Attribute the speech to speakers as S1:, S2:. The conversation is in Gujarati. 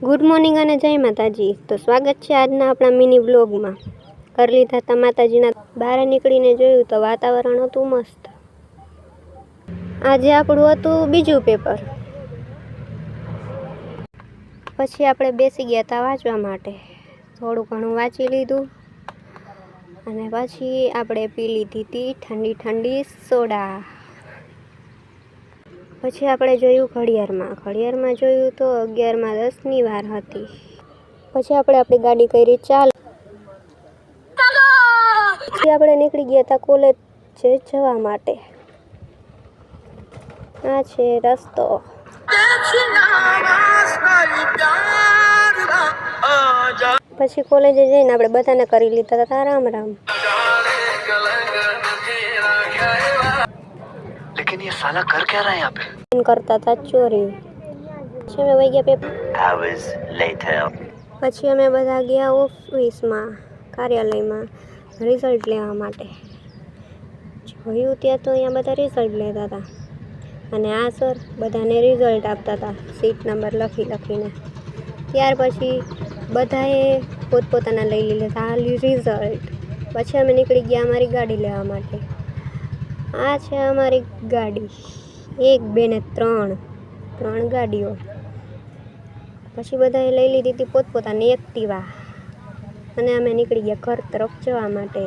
S1: ગુડ મોર્નિંગ અને જય માતાજી। તો સ્વાગત છે આજના આપણા મિની બ્લોગમાં। કરી લીધા હતા માતાજીના। બહાર નીકળીને જોયું તો વાતાવરણ હતું મસ્ત। આજે આપણું હતું બીજું પેપર। પછી આપણે બેસી ગયા હતા વાંચવા માટે। થોડું ઘણું વાંચી લીધું અને પછી આપણે પી લીધી હતી ઠંડી ઠંડી સોડા। પછી આપણે જોયું ઘડિયાળમાં જોયું તો 11:10ની વાર હતી। પછી આપણે આપણી ગાડી કરી ચાલ। પછી આપણે નીકળી ગયા હતા કોલેજ જવા માટે। આ છે રસ્તો। પછી કોલેજે જઈને આપણે બધાને કરી લીધા હતા રામ રામ।
S2: लेकिन ये साला कर क्या रहा है यहाँ पे?
S1: करता था ચોરી। પછી અમે વહી ગયા પેપર।
S2: Hours later.
S1: પછી અમે બધા ગયા ઓફિસમાં કાર્યાલયમાં રિઝલ્ટ લેવા માટે। જોયું ત્યાં તો અહીંયા બધા રિઝલ્ટ લેતા હતા અને આ સર બધાને રિઝલ્ટ આપતા હતા સીટ નંબર લખીને। ત્યાર પછી બધાએ પોતપોતાના લઈ લીધા આ રિઝલ્ટ। પછી અમે નીકળી ગયા અમારી ગાડી લેવા માટે। આ છે અમારી ગાડી, 1 2 ને 3 ગાડીઓ। પછી બધાએ લઈ લીધી હતી પોતપોતાની એક્ટિવા અને અમે નીકળી ગયા ઘર તરફ જવા માટે।